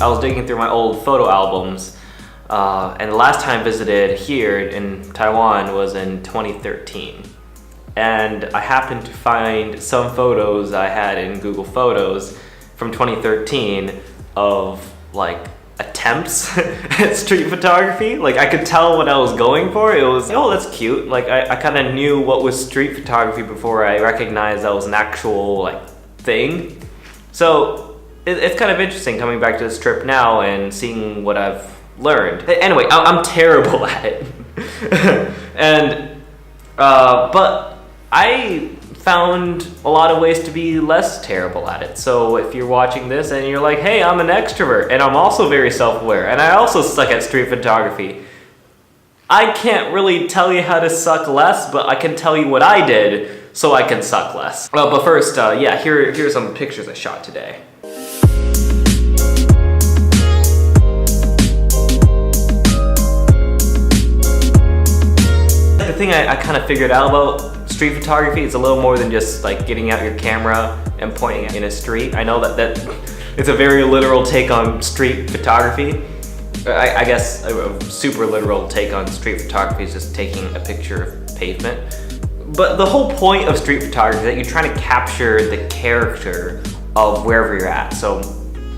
I was digging through my old photo albums, and the last time I visited here in Taiwan was in 2013. And I happened to find some photos I had in Google Photos from 2013 of like attempts at street photography. Like I could tell what I was going for. It was, oh, that's cute. Like I kind of knew what was street photography before I recognized that was an actual like thing. So it's kind of interesting coming back to this trip now and seeing what I've learned. Anyway, I'm terrible at it. And but I found a lot of ways to be less terrible at it. So if you're watching this and you're like, hey, I'm an extrovert and I'm also very self-aware and I also suck at street photography, I can't really tell you how to suck less, but I can tell you what I did so I can suck less. But first, yeah, here's some pictures I shot today. The thing I kind of figured out about street photography is a little more than just like getting out your camera and pointing in a street. I know that it's a very literal take on street photography. I guess a super literal take on street photography is just taking a picture of pavement. But the whole point of street photography is that you're trying to capture the character of wherever you're at. So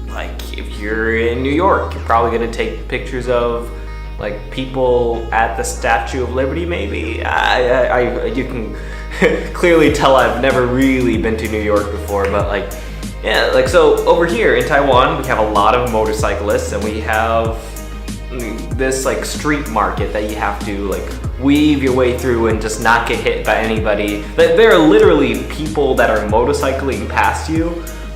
like if you're in New York, you're probably gonna take pictures of like people at the Statue of Liberty, maybe. You can clearly tell I've never really been to New York before, but like, yeah, like so over here in Taiwan, we have a lot of motorcyclists and we have this like street market that you have to like weave your way through and just not get hit by anybody. There are literally people that are motorcycling past you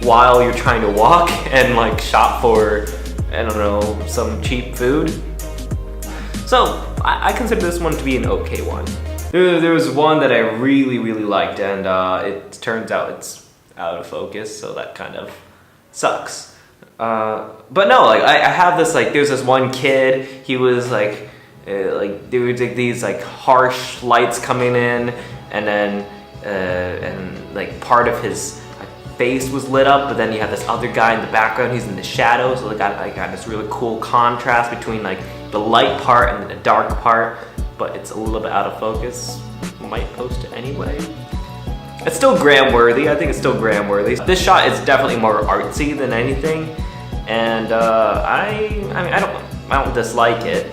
while you're trying to walk and like shop for, I don't know, some cheap food. So I consider this one to be an okay one. There was one that I really liked and it turns out it's out of focus, so that kind of sucks. But no, like I have this like, there's this one kid, he was like there was like these like harsh lights coming in and then and like part of his face was lit up, but then you have this other guy in the background, he's in the shadows, so they got this really cool contrast between like the light part and then the dark part, but it's a little bit out of focus. Might post it anyway. It's still gram-worthy, I think it's still gram-worthy. This shot is definitely more artsy than anything, and I don't dislike it.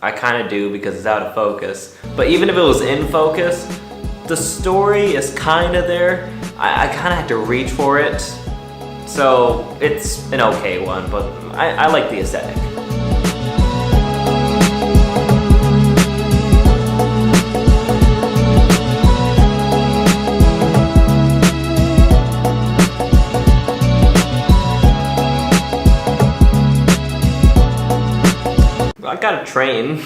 I kind of do because it's out of focus, but even if it was in focus, the story is kind of there. I kind of had to reach for it, so it's an okay one, but I like the aesthetic. I got a train.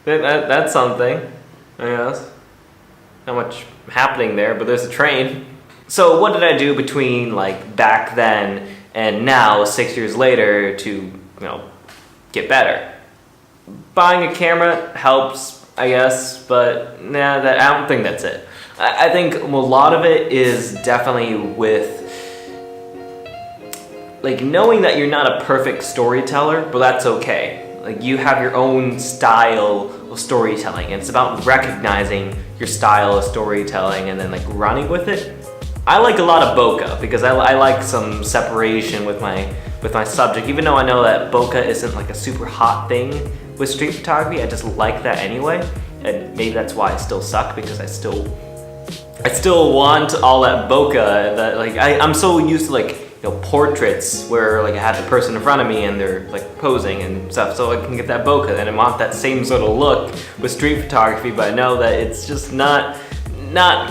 That's something, I guess. Not much happening there, but there's a train. So what did I do between like back then and now, 6 years later, to, you know, get better? Buying a camera helps, I guess, but nah, I don't think that's it. I think a lot of it is definitely with like knowing that you're not a perfect storyteller, but that's okay. Like you have your own style of storytelling, and it's about recognizing your style of storytelling and then like running with it. I like a lot of bokeh because I like some separation with my subject, even though I know that bokeh isn't like a super hot thing with street photography. I just like that anyway, and maybe that's why I still suck, because I still want all that bokeh. That like I'm so used to like, you know, portraits where like I have the person in front of me and they're like posing and stuff, so I can get that bokeh, and I want that same sort of look with street photography, but I know that it's just not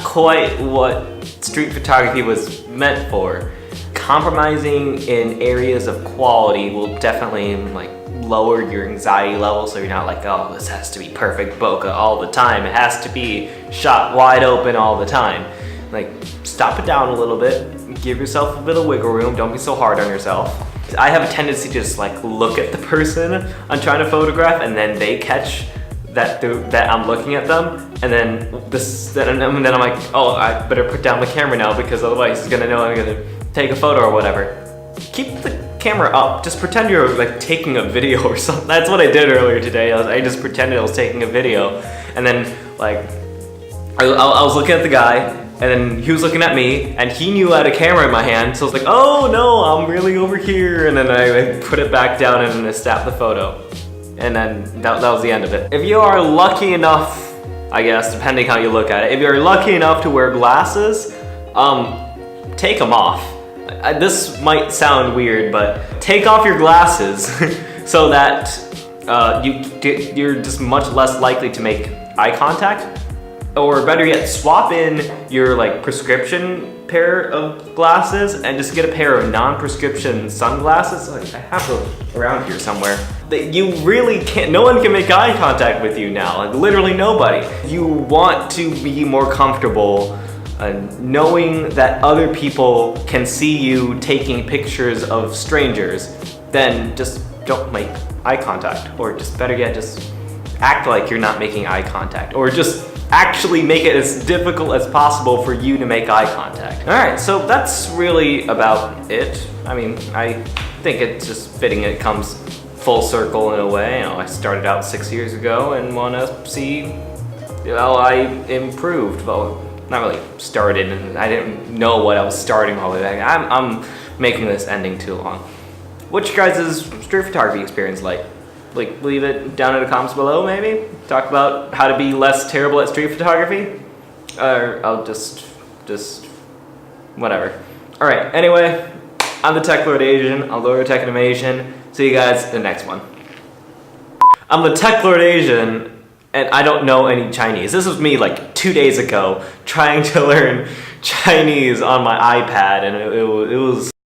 quite what street photography was meant for. Compromising in areas of quality will definitely like lower your anxiety level, so you're not like, oh, this has to be perfect bokeh all the time, it has to be shot wide open all the time. Like, stop it down a little bit, give yourself a bit of wiggle room, don't be so hard on yourself. I have a tendency to just like look at the person I'm trying to photograph, and then they catch that I'm looking at them, and then I'm like, oh, I better put down the camera now, because otherwise he's gonna know I'm gonna take a photo or whatever. Keep the camera up. Just pretend you're like taking a video or something. That's what I did earlier today. I just pretended I was taking a video, and then like I was looking at the guy, and then he was looking at me, and he knew I had a camera in my hand, so I was like, oh no, I'm really over here, and then I put it back down and I snapped the photo. And then that was the end of it. If you are lucky enough, I guess, depending how you look at it, if you're lucky enough to wear glasses, take them off. This might sound weird, but take off your glasses so that you're just much less likely to make eye contact. Or better yet, swap in your like prescription pair of glasses and just get a pair of non-prescription sunglasses. Like, I have those around here somewhere. You really can't, no one can make eye contact with you now, like literally nobody. You want to be more comfortable knowing that other people can see you taking pictures of strangers, then just don't make eye contact. Or just better yet, just act like you're not making eye contact. Or just actually make it as difficult as possible for you to make eye contact. All right, so that's really about it. I mean, I think it's just fitting it comes full circle in a way. You know, I started out 6 years ago and want to see, you know, I improved. Well, not really started, and I didn't know what I was starting all the way back. I'm making this ending too long. What's your guys' street photography experience like? Like, leave it down in the comments below, maybe? Talk about how to be less terrible at street photography? Or I'll just whatever. All right, anyway, I'm the Tech Lord Asian. I'll lower tech animation. See you guys in the next one. I'm the Tech Lord Asian, and I don't know any Chinese. This was me like 2 days ago trying to learn Chinese on my iPad, and it was